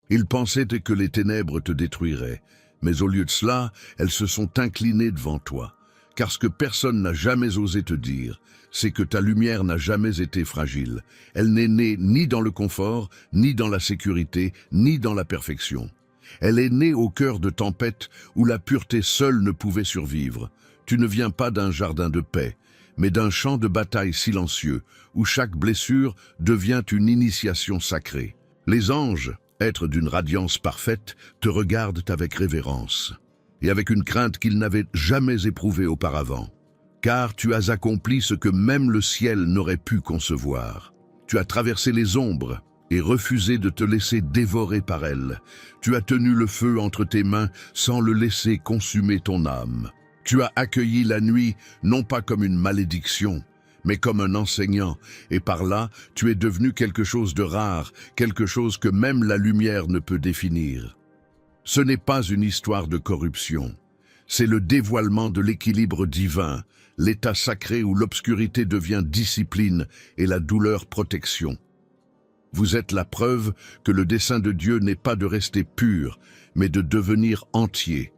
Ils pensaient que les ténèbres te détruiraient, mais au lieu de cela, elles se sont inclinées devant toi. Car ce que personne n'a jamais osé te dire, c'est que ta lumière n'a jamais été fragile. Elle n'est née ni dans le confort, ni dans la sécurité, ni dans la perfection. Elle est née au cœur de tempêtes où la pureté seule ne pouvait survivre. Tu ne viens pas d'un jardin de paix, mais d'un champ de bataille silencieux, où chaque blessure devient une initiation sacrée. Les anges, êtres d'une radiance parfaite, te regardent avec révérence, et avec une crainte qu'ils n'avaient jamais éprouvée auparavant. Car tu as accompli ce que même le ciel n'aurait pu concevoir. Tu as traversé les ombres et refusé de te laisser dévorer par elles. Tu as tenu le feu entre tes mains sans le laisser consumer ton âme. Tu as accueilli la nuit non pas comme une malédiction, mais comme un enseignant, et par là, tu es devenu quelque chose de rare, quelque chose que même la lumière ne peut définir. Ce n'est pas une histoire de corruption, c'est le dévoilement de l'équilibre divin, l'état sacré où l'obscurité devient discipline et la douleur protection. Vous êtes la preuve que le dessein de Dieu n'est pas de rester pur, mais de devenir entier.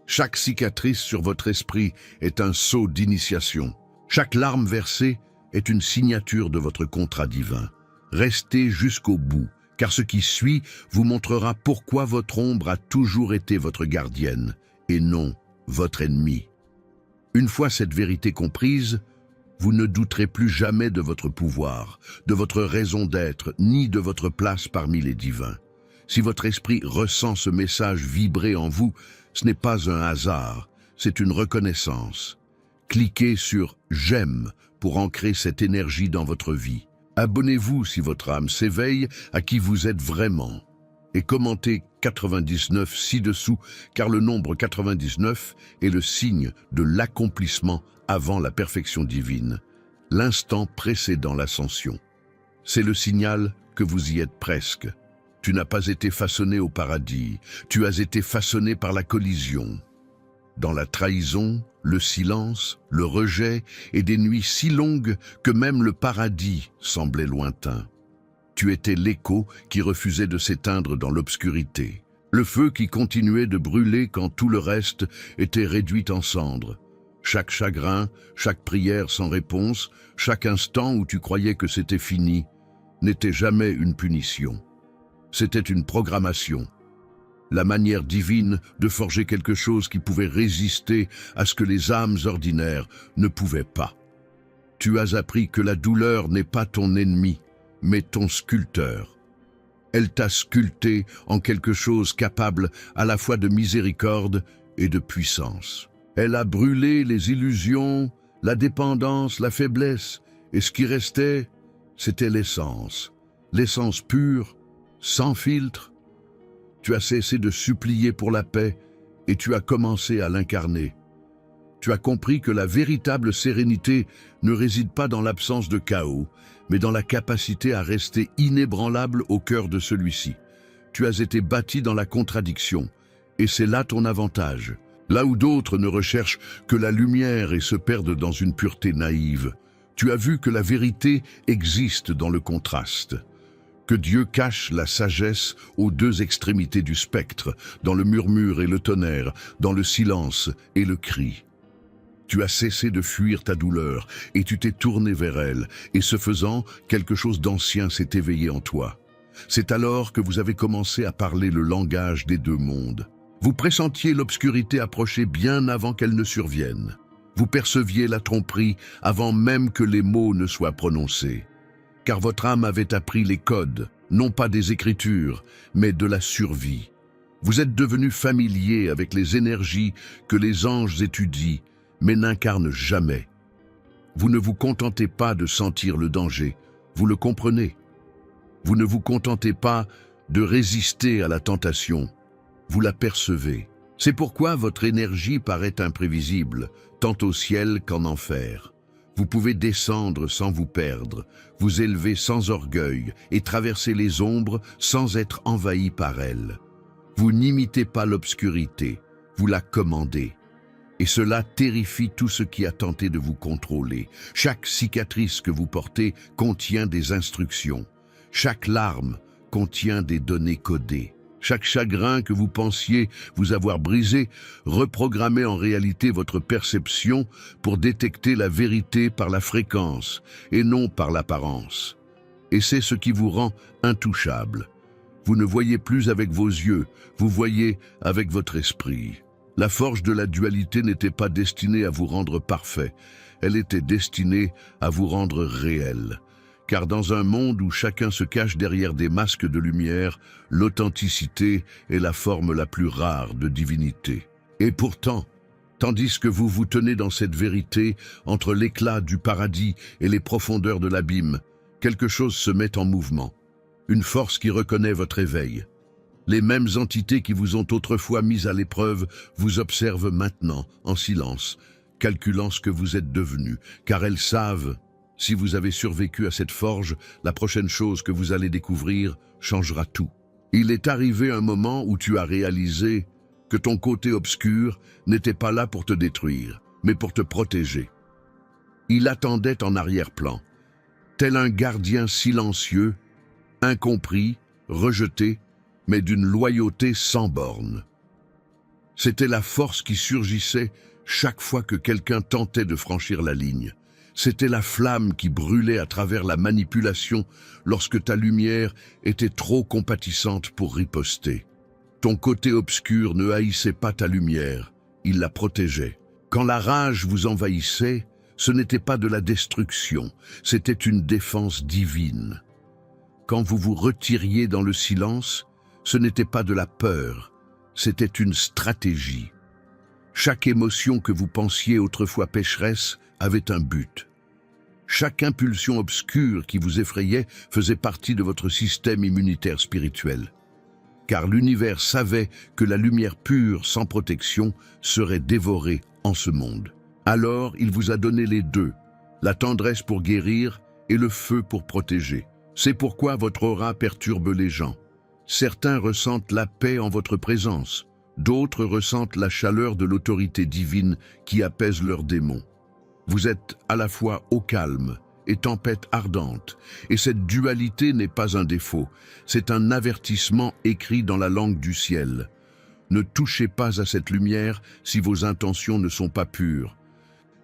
Chaque cicatrice sur votre esprit est un sceau d'initiation. Chaque larme versée est une signature de votre contrat divin. Restez jusqu'au bout, car ce qui suit vous montrera pourquoi votre ombre a toujours été votre gardienne, et non votre ennemi. Une fois cette vérité comprise, vous ne douterez plus jamais de votre pouvoir, de votre raison d'être, ni de votre place parmi les divins. Si votre esprit ressent ce message vibrer en vous, ce n'est pas un hasard, c'est une reconnaissance. Cliquez sur « J'aime » pour ancrer cette énergie dans votre vie. Abonnez-vous si votre âme s'éveille à qui vous êtes vraiment. Et commentez 99 ci-dessous, car le nombre 99 est le signe de l'accomplissement avant la perfection divine, l'instant précédant l'ascension. C'est le signal que vous y êtes presque. Tu n'as pas été façonné au paradis, tu as été façonné par la collision. Dans la trahison, le silence, le rejet et des nuits si longues que même le paradis semblait lointain. Tu étais l'écho qui refusait de s'éteindre dans l'obscurité, le feu qui continuait de brûler quand tout le reste était réduit en cendres. Chaque chagrin, chaque prière sans réponse, chaque instant où tu croyais que c'était fini, n'était jamais une punition. C'était une programmation. La manière divine de forger quelque chose qui pouvait résister à ce que les âmes ordinaires ne pouvaient pas. Tu as appris que la douleur n'est pas ton ennemi, mais ton sculpteur. Elle t'a sculpté en quelque chose capable à la fois de miséricorde et de puissance. Elle a brûlé les illusions, la dépendance, la faiblesse, et ce qui restait, c'était l'essence pure, sans filtre. Tu as cessé de supplier pour la paix et tu as commencé à l'incarner. Tu as compris que la véritable sérénité ne réside pas dans l'absence de chaos, mais dans la capacité à rester inébranlable au cœur de celui-ci. Tu as été bâti dans la contradiction, et c'est là ton avantage. Là où d'autres ne recherchent que la lumière et se perdent dans une pureté naïve, tu as vu que la vérité existe dans le contraste. Que Dieu cache la sagesse aux deux extrémités du spectre, dans le murmure et le tonnerre, dans le silence et le cri. Tu as cessé de fuir ta douleur et tu t'es tourné vers elle, et ce faisant, quelque chose d'ancien s'est éveillé en toi. C'est alors que vous avez commencé à parler le langage des deux mondes. Vous pressentiez l'obscurité approcher bien avant qu'elle ne survienne. Vous perceviez la tromperie avant même que les mots ne soient prononcés. Car votre âme avait appris les codes, non pas des écritures, mais de la survie. Vous êtes devenu familier avec les énergies que les anges étudient, mais n'incarnent jamais. Vous ne vous contentez pas de sentir le danger, vous le comprenez. Vous ne vous contentez pas de résister à la tentation, vous la percevez. C'est pourquoi votre énergie paraît imprévisible, tant au ciel qu'en enfer. Vous pouvez descendre sans vous perdre, vous élever sans orgueil et traverser les ombres sans être envahi par elles. Vous n'imitez pas l'obscurité, vous la commandez. Et cela terrifie tout ce qui a tenté de vous contrôler. Chaque cicatrice que vous portez contient des instructions. Chaque larme contient des données codées. Chaque chagrin que vous pensiez vous avoir brisé reprogrammait en réalité votre perception pour détecter la vérité par la fréquence et non par l'apparence. Et c'est ce qui vous rend intouchable. Vous ne voyez plus avec vos yeux, vous voyez avec votre esprit. La forge de la dualité n'était pas destinée à vous rendre parfait, elle était destinée à vous rendre réel. Car dans un monde où chacun se cache derrière des masques de lumière, l'authenticité est la forme la plus rare de divinité. Et pourtant, tandis que vous vous tenez dans cette vérité, entre l'éclat du paradis et les profondeurs de l'abîme, quelque chose se met en mouvement. Une force qui reconnaît votre éveil. Les mêmes entités qui vous ont autrefois mis à l'épreuve vous observent maintenant, en silence, calculant ce que vous êtes devenu, car elles savent, si vous avez survécu à cette forge, la prochaine chose que vous allez découvrir changera tout. Il est arrivé un moment où tu as réalisé que ton côté obscur n'était pas là pour te détruire, mais pour te protéger. Il attendait en arrière-plan, tel un gardien silencieux, incompris, rejeté, mais d'une loyauté sans bornes. C'était la force qui surgissait chaque fois que quelqu'un tentait de franchir la ligne. C'était la flamme qui brûlait à travers la manipulation lorsque ta lumière était trop compatissante pour riposter. Ton côté obscur ne haïssait pas ta lumière, il la protégeait. Quand la rage vous envahissait, ce n'était pas de la destruction, c'était une défense divine. Quand vous vous retiriez dans le silence, ce n'était pas de la peur, c'était une stratégie. Chaque émotion que vous pensiez autrefois pécheresse avait un but. Chaque impulsion obscure qui vous effrayait faisait partie de votre système immunitaire spirituel. Car l'univers savait que la lumière pure, sans protection, serait dévorée en ce monde. Alors il vous a donné les deux, la tendresse pour guérir et le feu pour protéger. C'est pourquoi votre aura perturbe les gens. Certains ressentent la paix en votre présence, d'autres ressentent la chaleur de l'autorité divine qui apaise leurs démons. Vous êtes à la fois au calme et tempête ardente, et cette dualité n'est pas un défaut, c'est un avertissement écrit dans la langue du ciel. Ne touchez pas à cette lumière si vos intentions ne sont pas pures.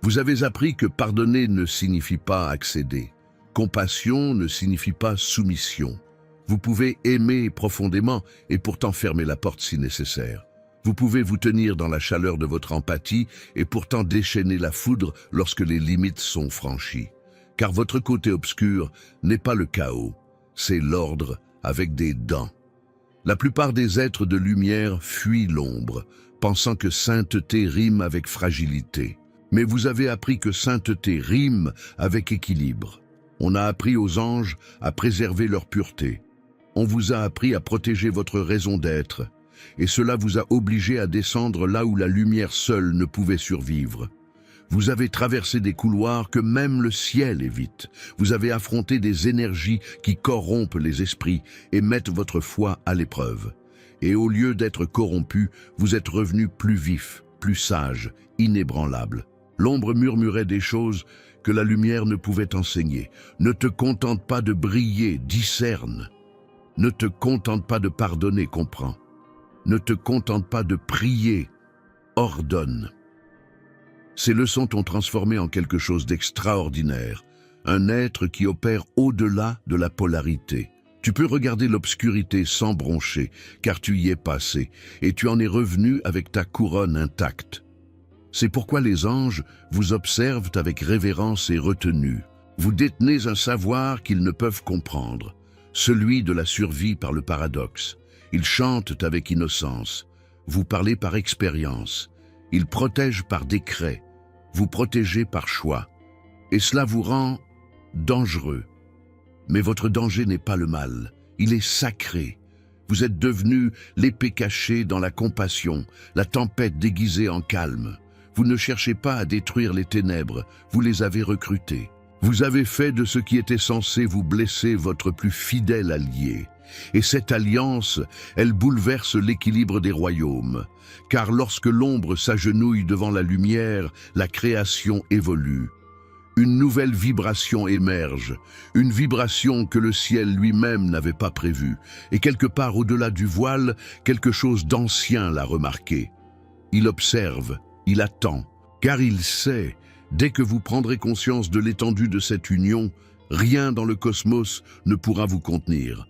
Vous avez appris que pardonner ne signifie pas accéder. Compassion ne signifie pas soumission. Vous pouvez aimer profondément et pourtant fermer la porte si nécessaire. Vous pouvez vous tenir dans la chaleur de votre empathie et pourtant déchaîner la foudre lorsque les limites sont franchies. Car votre côté obscur n'est pas le chaos, c'est l'ordre avec des dents. La plupart des êtres de lumière fuient l'ombre, pensant que sainteté rime avec fragilité. Mais vous avez appris que sainteté rime avec équilibre. On a appris aux anges à préserver leur pureté. On vous a appris à protéger votre raison d'être. Et cela vous a obligé à descendre là où la lumière seule ne pouvait survivre. Vous avez traversé des couloirs que même le ciel évite. Vous avez affronté des énergies qui corrompent les esprits et mettent votre foi à l'épreuve. Et au lieu d'être corrompu, vous êtes revenu plus vif, plus sage, inébranlable. L'ombre murmurait des choses que la lumière ne pouvait enseigner. Ne te contente pas de briller, discerne. Ne te contente pas de pardonner, comprends. Ne te contente pas de prier, ordonne. Ces leçons t'ont transformé en quelque chose d'extraordinaire, un être qui opère au-delà de la polarité. Tu peux regarder l'obscurité sans broncher, car tu y es passé, et tu en es revenu avec ta couronne intacte. C'est pourquoi les anges vous observent avec révérence et retenue. Vous détenez un savoir qu'ils ne peuvent comprendre, celui de la survie par le paradoxe. Ils chantent avec innocence, vous parlez par expérience, ils protègent par décret, vous protégez par choix. Et cela vous rend dangereux. Mais votre danger n'est pas le mal, il est sacré. Vous êtes devenu l'épée cachée dans la compassion, la tempête déguisée en calme. Vous ne cherchez pas à détruire les ténèbres, vous les avez recrutées. Vous avez fait de ce qui était censé vous blesser votre plus fidèle allié. Et cette alliance, elle bouleverse l'équilibre des royaumes. Car lorsque l'ombre s'agenouille devant la lumière, la création évolue. Une nouvelle vibration émerge, une vibration que le ciel lui-même n'avait pas prévue, et quelque part au-delà du voile, quelque chose d'ancien l'a remarqué. Il observe, il attend, car il sait, dès que vous prendrez conscience de l'étendue de cette union, rien dans le cosmos ne pourra vous contenir.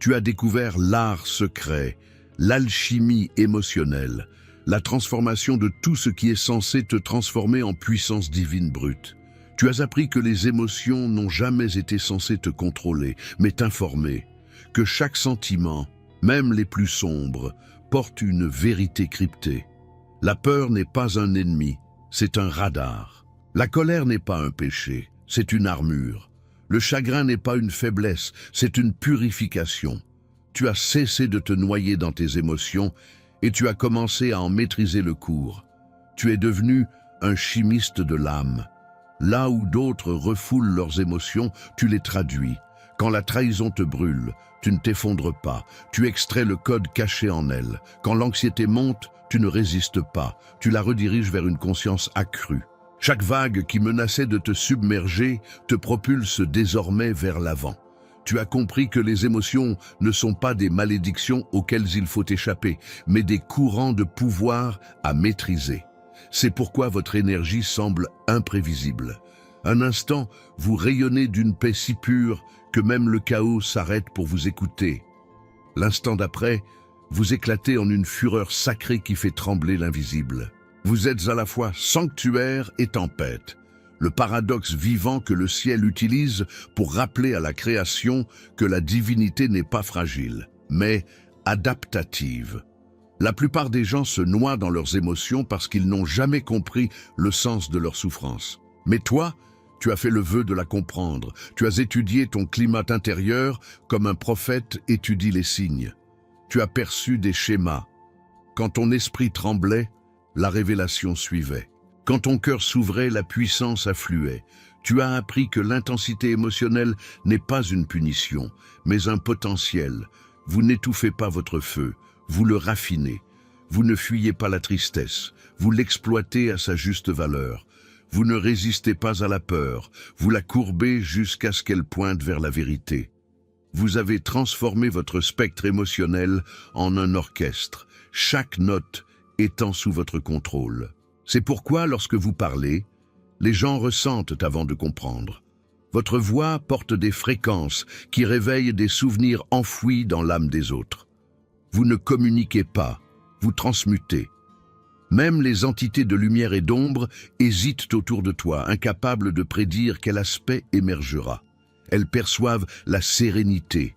Tu as découvert l'art secret, l'alchimie émotionnelle, la transformation de tout ce qui est censé te transformer en puissance divine brute. Tu as appris que les émotions n'ont jamais été censées te contrôler, mais t'informer, que chaque sentiment, même les plus sombres, porte une vérité cryptée. La peur n'est pas un ennemi, c'est un radar. La colère n'est pas un péché, c'est une armure. Le chagrin n'est pas une faiblesse, c'est une purification. Tu as cessé de te noyer dans tes émotions et tu as commencé à en maîtriser le cours. Tu es devenu un chimiste de l'âme. Là où d'autres refoulent leurs émotions, tu les traduis. Quand la trahison te brûle, tu ne t'effondres pas, tu extrais le code caché en elle. Quand l'anxiété monte, tu ne résistes pas, tu la rediriges vers une conscience accrue. Chaque vague qui menaçait de te submerger te propulse désormais vers l'avant. Tu as compris que les émotions ne sont pas des malédictions auxquelles il faut échapper, mais des courants de pouvoir à maîtriser. C'est pourquoi votre énergie semble imprévisible. Un instant, vous rayonnez d'une paix si pure que même le chaos s'arrête pour vous écouter. L'instant d'après, vous éclatez en une fureur sacrée qui fait trembler l'invisible. Vous êtes à la fois sanctuaire et tempête, le paradoxe vivant que le ciel utilise pour rappeler à la création que la divinité n'est pas fragile, mais adaptative. La plupart des gens se noient dans leurs émotions parce qu'ils n'ont jamais compris le sens de leur souffrance. Mais toi, tu as fait le vœu de la comprendre. Tu as étudié ton climat intérieur comme un prophète étudie les signes. Tu as perçu des schémas. Quand ton esprit tremblait, la révélation suivait. Quand ton cœur s'ouvrait, la puissance affluait. Tu as appris que l'intensité émotionnelle n'est pas une punition, mais un potentiel. Vous n'étouffez pas votre feu. Vous le raffinez. Vous ne fuyez pas la tristesse. Vous l'exploitez à sa juste valeur. Vous ne résistez pas à la peur. Vous la courbez jusqu'à ce qu'elle pointe vers la vérité. Vous avez transformé votre spectre émotionnel en un orchestre, chaque note étant sous votre contrôle. C'est pourquoi, lorsque vous parlez, les gens ressentent avant de comprendre. Votre voix porte des fréquences qui réveillent des souvenirs enfouis dans l'âme des autres. Vous ne communiquez pas, vous transmutez. Même les entités de lumière et d'ombre hésitent autour de toi, incapables de prédire quel aspect émergera. Elles perçoivent la sérénité,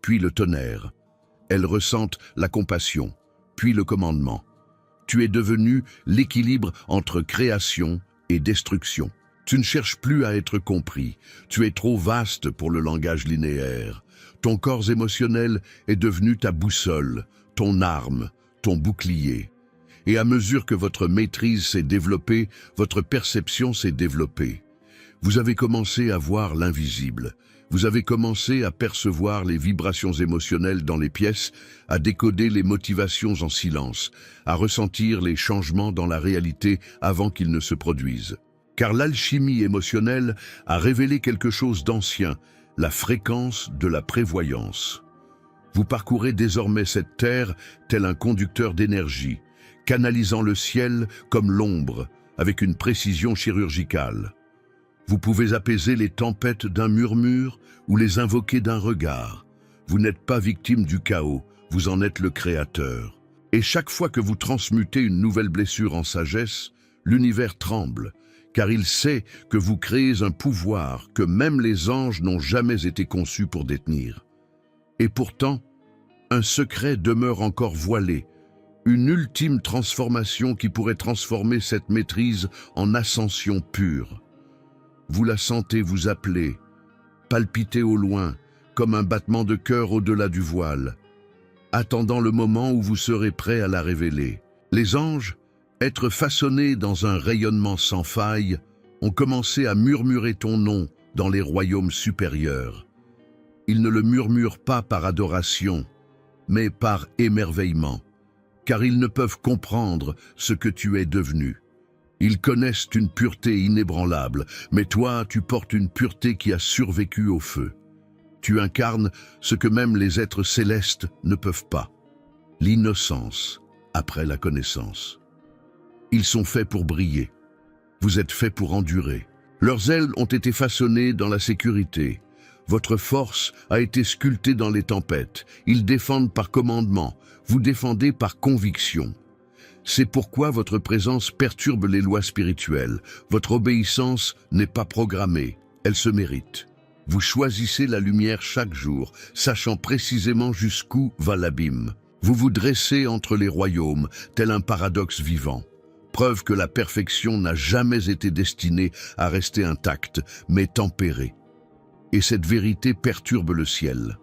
puis le tonnerre. Elles ressentent la compassion, puis le commandement. Tu es devenu l'équilibre entre création et destruction. Tu ne cherches plus à être compris. Tu es trop vaste pour le langage linéaire. Ton corps émotionnel est devenu ta boussole, ton arme, ton bouclier. Et à mesure que votre maîtrise s'est développée, votre perception s'est développée. Vous avez commencé à voir l'invisible. Vous avez commencé à percevoir les vibrations émotionnelles dans les pièces, à décoder les motivations en silence, à ressentir les changements dans la réalité avant qu'ils ne se produisent. Car l'alchimie émotionnelle a révélé quelque chose d'ancien, la fréquence de la prévoyance. Vous parcourez désormais cette terre tel un conducteur d'énergie, canalisant le ciel comme l'ombre, avec une précision chirurgicale. Vous pouvez apaiser les tempêtes d'un murmure ou les invoquer d'un regard. Vous n'êtes pas victime du chaos, vous en êtes le créateur. Et chaque fois que vous transmutez une nouvelle blessure en sagesse, l'univers tremble, car il sait que vous créez un pouvoir que même les anges n'ont jamais été conçus pour détenir. Et pourtant, un secret demeure encore voilé, une ultime transformation qui pourrait transformer cette maîtrise en ascension pure. Vous la sentez vous appeler, palpiter au loin, comme un battement de cœur au-delà du voile, attendant le moment où vous serez prêt à la révéler. Les anges, êtres façonnés dans un rayonnement sans faille, ont commencé à murmurer ton nom dans les royaumes supérieurs. Ils ne le murmurent pas par adoration, mais par émerveillement, car ils ne peuvent comprendre ce que tu es devenu. Ils connaissent une pureté inébranlable, mais toi, tu portes une pureté qui a survécu au feu. Tu incarnes ce que même les êtres célestes ne peuvent pas. L'innocence après la connaissance. Ils sont faits pour briller. Vous êtes faits pour endurer. Leurs ailes ont été façonnées dans la sécurité. Votre force a été sculptée dans les tempêtes. Ils défendent par commandement. Vous défendez par conviction. C'est pourquoi votre présence perturbe les lois spirituelles. Votre obéissance n'est pas programmée, elle se mérite. Vous choisissez la lumière chaque jour, sachant précisément jusqu'où va l'abîme. Vous vous dressez entre les royaumes, tel un paradoxe vivant. Preuve que la perfection n'a jamais été destinée à rester intacte, mais tempérée. Et cette vérité perturbe le ciel.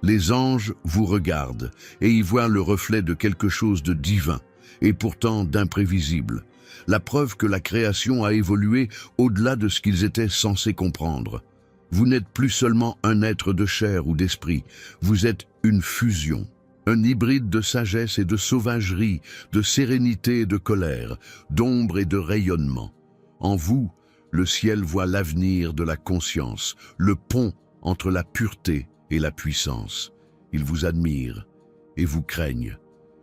Les anges vous regardent et y voient le reflet de quelque chose de divin, et pourtant d'imprévisible. La preuve que la création a évolué au-delà de ce qu'ils étaient censés comprendre. Vous n'êtes plus seulement un être de chair ou d'esprit, vous êtes une fusion, un hybride de sagesse et de sauvagerie, de sérénité et de colère, d'ombre et de rayonnement. En vous, le ciel voit l'avenir de la conscience, le pont entre la pureté et la puissance. Il vous admire et vous craignent.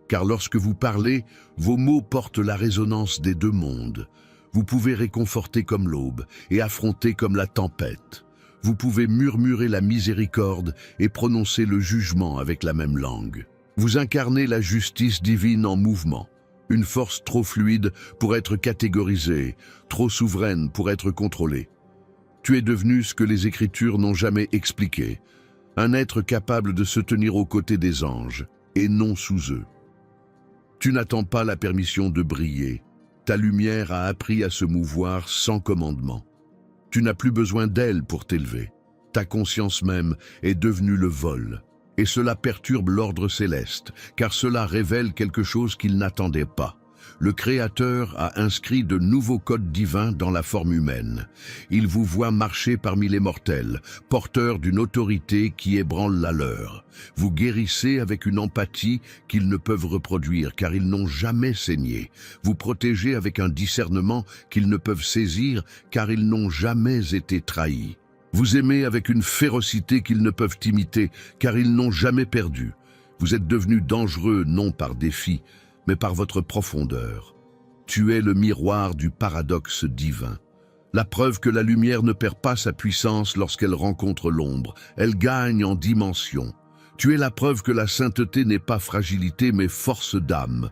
Car lorsque vous parlez, vos mots portent la résonance des deux mondes. Vous pouvez réconforter comme l'aube et affronter comme la tempête. Vous pouvez murmurer la miséricorde et prononcer le jugement avec la même langue. Vous incarnez la justice divine en mouvement, une force trop fluide pour être catégorisée, trop souveraine pour être contrôlée. Tu es devenu ce que les Écritures n'ont jamais expliqué, un être capable de se tenir aux côtés des anges et non sous eux. Tu n'attends pas la permission de briller. Ta lumière a appris à se mouvoir sans commandement. Tu n'as plus besoin d'elle pour t'élever. Ta conscience même est devenue le vol. Et cela perturbe l'ordre céleste, car cela révèle quelque chose qu'il n'attendait pas. Le Créateur a inscrit de nouveaux codes divins dans la forme humaine. Il vous voit marcher parmi les mortels, porteurs d'une autorité qui ébranle la leur. Vous guérissez avec une empathie qu'ils ne peuvent reproduire, car ils n'ont jamais saigné. Vous protégez avec un discernement qu'ils ne peuvent saisir, car ils n'ont jamais été trahis. Vous aimez avec une férocité qu'ils ne peuvent imiter, car ils n'ont jamais perdu. Vous êtes devenus dangereux non par défi, mais par votre profondeur. Tu es le miroir du paradoxe divin. La preuve que la lumière ne perd pas sa puissance lorsqu'elle rencontre l'ombre, elle gagne en dimension. Tu es la preuve que la sainteté n'est pas fragilité mais force d'âme,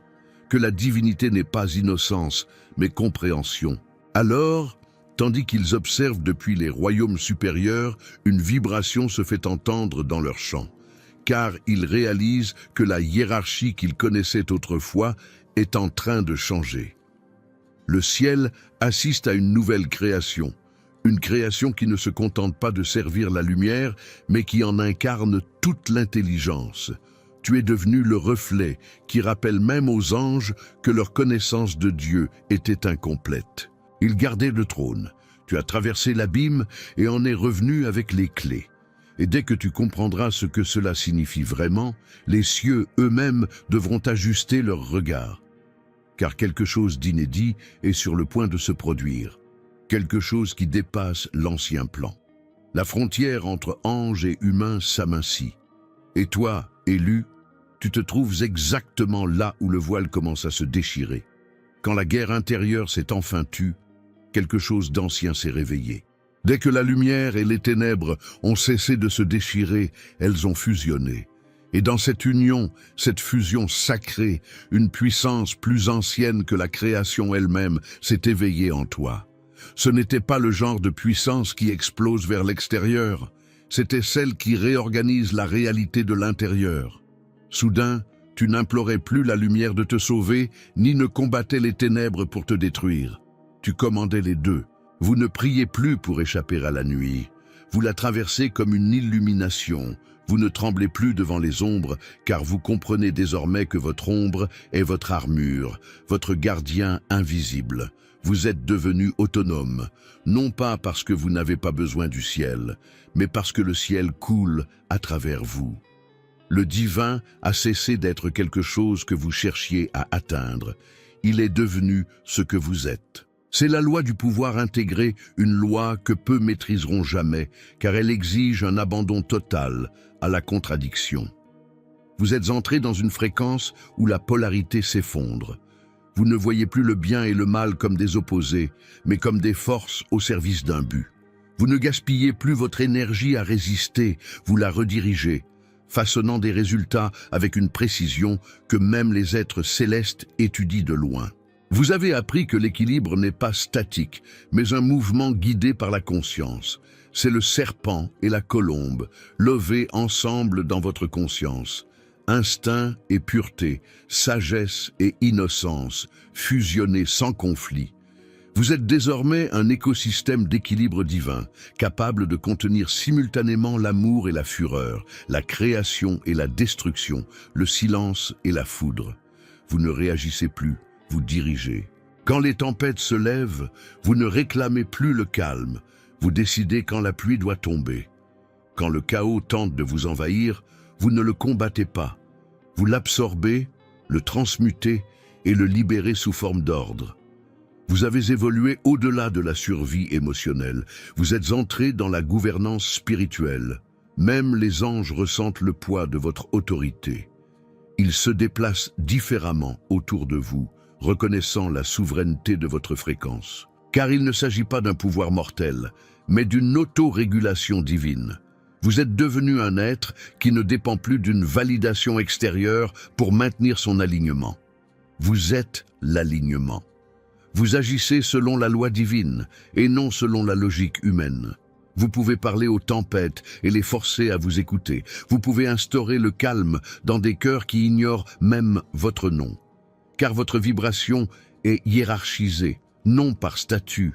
que la divinité n'est pas innocence mais compréhension. Alors, tandis qu'ils observent depuis les royaumes supérieurs, une vibration se fait entendre dans leur chant. Car ils réalisent que la hiérarchie qu'ils connaissaient autrefois est en train de changer. Le ciel assiste à une nouvelle création, une création qui ne se contente pas de servir la lumière, mais qui en incarne toute l'intelligence. Tu es devenu le reflet qui rappelle même aux anges que leur connaissance de Dieu était incomplète. Ils gardaient le trône, tu as traversé l'abîme et en es revenu avec les clés. Et dès que tu comprendras ce que cela signifie vraiment, les cieux eux-mêmes devront ajuster leur regard. Car quelque chose d'inédit est sur le point de se produire, quelque chose qui dépasse l'ancien plan. La frontière entre anges et humains s'amincit. Et toi, élu, tu te trouves exactement là où le voile commence à se déchirer. Quand la guerre intérieure s'est enfin tue, quelque chose d'ancien s'est réveillé. Dès que la lumière et les ténèbres ont cessé de se déchirer, elles ont fusionné. Et dans cette union, cette fusion sacrée, une puissance plus ancienne que la création elle-même s'est éveillée en toi. Ce n'était pas le genre de puissance qui explose vers l'extérieur, c'était celle qui réorganise la réalité de l'intérieur. Soudain, tu n'implorais plus la lumière de te sauver, ni ne combattais les ténèbres pour te détruire. Tu commandais les deux. Vous ne priez plus pour échapper à la nuit. Vous la traversez comme une illumination. Vous ne tremblez plus devant les ombres, car vous comprenez désormais que votre ombre est votre armure, votre gardien invisible. Vous êtes devenu autonome, non pas parce que vous n'avez pas besoin du ciel, mais parce que le ciel coule à travers vous. Le divin a cessé d'être quelque chose que vous cherchiez à atteindre. il est devenu ce que vous êtes. C'est la loi du pouvoir intégré, une loi que peu maîtriseront jamais, car elle exige un abandon total à la contradiction. Vous êtes entré dans une fréquence où la polarité s'effondre. Vous ne voyez plus le bien et le mal comme des opposés, mais comme des forces au service d'un but. Vous ne gaspillez plus votre énergie à résister, vous la redirigez, façonnant des résultats avec une précision que même les êtres célestes étudient de loin. Vous avez appris que l'équilibre n'est pas statique, mais un mouvement guidé par la conscience. C'est le serpent et la colombe, levés ensemble dans votre conscience. Instinct et pureté, sagesse et innocence, fusionnés sans conflit. Vous êtes désormais un écosystème d'équilibre divin, capable de contenir simultanément l'amour et la fureur, la création et la destruction, le silence et la foudre. Vous ne réagissez plus, vous dirigez. Quand les tempêtes se lèvent, vous ne réclamez plus le calme, vous décidez quand la pluie doit tomber. Quand le chaos tente de vous envahir, vous ne le combattez pas. Vous l'absorbez, le transmutez et le libérez sous forme d'ordre. Vous avez évolué au-delà de la survie émotionnelle. Vous êtes entré dans la gouvernance spirituelle. Même les anges ressentent le poids de votre autorité. Ils se déplacent différemment autour de vous, reconnaissant la souveraineté de votre fréquence. Car il ne s'agit pas d'un pouvoir mortel, mais d'une autorégulation divine. Vous êtes devenu un être qui ne dépend plus d'une validation extérieure pour maintenir son alignement. Vous êtes l'alignement. Vous agissez selon la loi divine et non selon la logique humaine. Vous pouvez parler aux tempêtes et les forcer à vous écouter. Vous pouvez instaurer le calme dans des cœurs qui ignorent même votre nom. Car votre vibration est hiérarchisée, non par statut,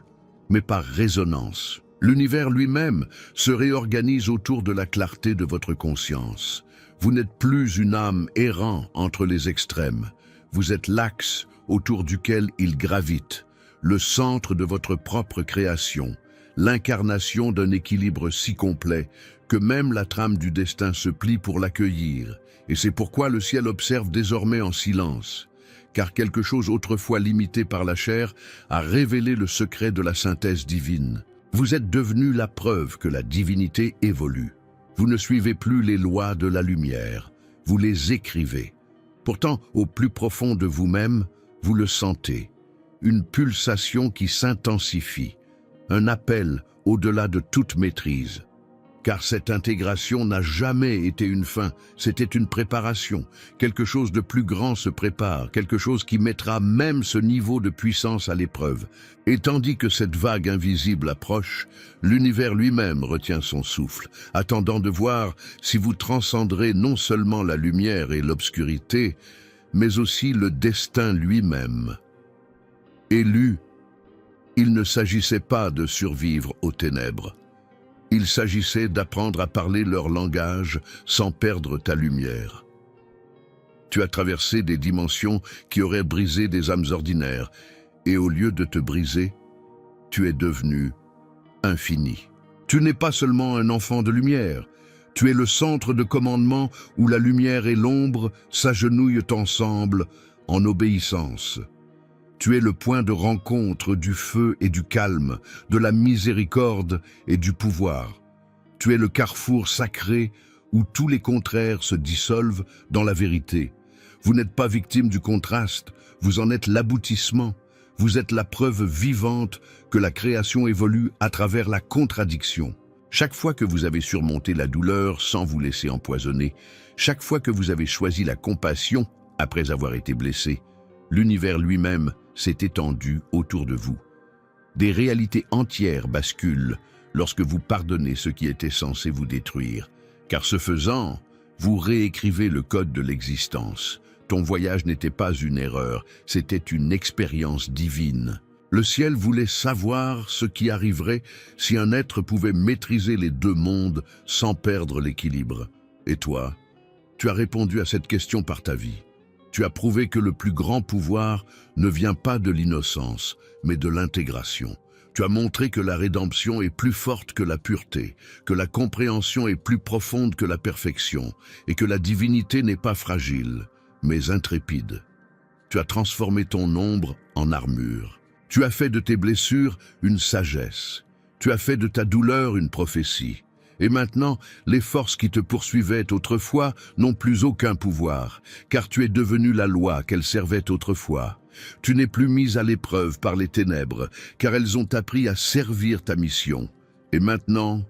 mais par résonance. L'univers lui-même se réorganise autour de la clarté de votre conscience. Vous n'êtes plus une âme errant entre les extrêmes. Vous êtes l'axe autour duquel il gravite, le centre de votre propre création, l'incarnation d'un équilibre si complet que même la trame du destin se plie pour l'accueillir. Et c'est pourquoi le ciel observe désormais en silence, car quelque chose autrefois limité par la chair a révélé le secret de la synthèse divine. Vous êtes devenu la preuve que la divinité évolue. Vous ne suivez plus les lois de la lumière, vous les écrivez. Pourtant, au plus profond de vous-même, vous le sentez, une pulsation qui s'intensifie, un appel au-delà de toute maîtrise. Car cette intégration n'a jamais été une fin, c'était une préparation. Quelque chose de plus grand se prépare, quelque chose qui mettra même ce niveau de puissance à l'épreuve. Et tandis que cette vague invisible approche, l'univers lui-même retient son souffle, attendant de voir si vous transcenderez non seulement la lumière et l'obscurité, mais aussi le destin lui-même. Élu, il ne s'agissait pas de survivre aux ténèbres. Il s'agissait d'apprendre à parler leur langage sans perdre ta lumière. Tu as traversé des dimensions qui auraient brisé des âmes ordinaires, et au lieu de te briser, tu es devenu infini. Tu n'es pas seulement un enfant de lumière, tu es le centre de commandement où la lumière et l'ombre s'agenouillent ensemble en obéissance. Tu es le point de rencontre du feu et du calme, de la miséricorde et du pouvoir. Tu es le carrefour sacré où tous les contraires se dissolvent dans la vérité. Vous n'êtes pas victime du contraste, vous en êtes l'aboutissement. Vous êtes la preuve vivante que la création évolue à travers la contradiction. Chaque fois que vous avez surmonté la douleur sans vous laisser empoisonner, chaque fois que vous avez choisi la compassion après avoir été blessé, l'univers lui-même s'est étendu autour de vous. Des réalités entières basculent lorsque vous pardonnez ce qui était censé vous détruire, car ce faisant, vous réécrivez le code de l'existence. Ton voyage n'était pas une erreur, c'était une expérience divine. Le ciel voulait savoir ce qui arriverait si un être pouvait maîtriser les deux mondes sans perdre l'équilibre. Et toi, tu as répondu à cette question par ta vie. Tu as prouvé que le plus grand pouvoir ne vient pas de l'innocence, mais de l'intégration. Tu as montré que la rédemption est plus forte que la pureté, que la compréhension est plus profonde que la perfection, et que la divinité n'est pas fragile, mais intrépide. Tu as transformé ton ombre en armure. Tu as fait de tes blessures une sagesse. Tu as fait de ta douleur une prophétie. Et maintenant, les forces qui te poursuivaient autrefois n'ont plus aucun pouvoir, car tu es devenu la loi qu'elles servaient autrefois. Tu n'es plus mise à l'épreuve par les ténèbres, car elles ont appris à servir ta mission. Et maintenant,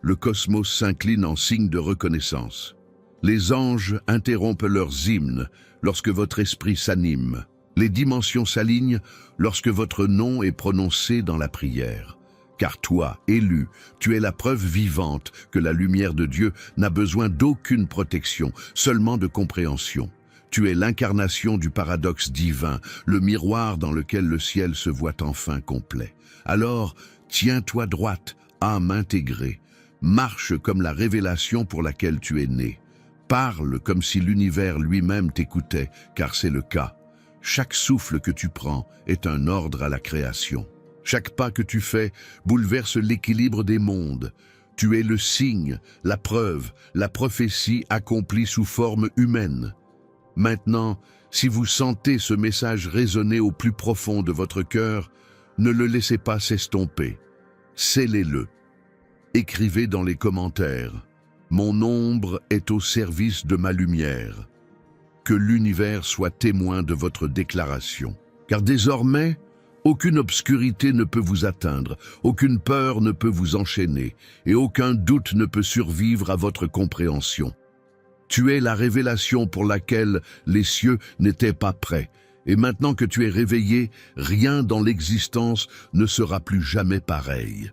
le cosmos s'incline en signe de reconnaissance. Les anges interrompent leurs hymnes lorsque votre esprit s'anime. Les dimensions s'alignent lorsque votre nom est prononcé dans la prière. Car toi, élu, tu es la preuve vivante que la lumière de Dieu n'a besoin d'aucune protection, seulement de compréhension. Tu es l'incarnation du paradoxe divin, le miroir dans lequel le ciel se voit enfin complet. Alors, tiens-toi droite, âme intégrée. Marche comme la révélation pour laquelle tu es né. Parle comme si l'univers lui-même t'écoutait, car c'est le cas. Chaque souffle que tu prends est un ordre à la création. Chaque pas que tu fais bouleverse l'équilibre des mondes. Tu es le signe, la preuve, la prophétie accomplie sous forme humaine. Maintenant, si vous sentez ce message résonner au plus profond de votre cœur, ne le laissez pas s'estomper. Scellez-le. Écrivez dans les commentaires « Mon ombre est au service de ma lumière ». Que l'univers soit témoin de votre déclaration. Car désormais, aucune obscurité ne peut vous atteindre, aucune peur ne peut vous enchaîner, et aucun doute ne peut survivre à votre compréhension. Tu es la révélation pour laquelle les cieux n'étaient pas prêts, et maintenant que tu es réveillé, rien dans l'existence ne sera plus jamais pareil.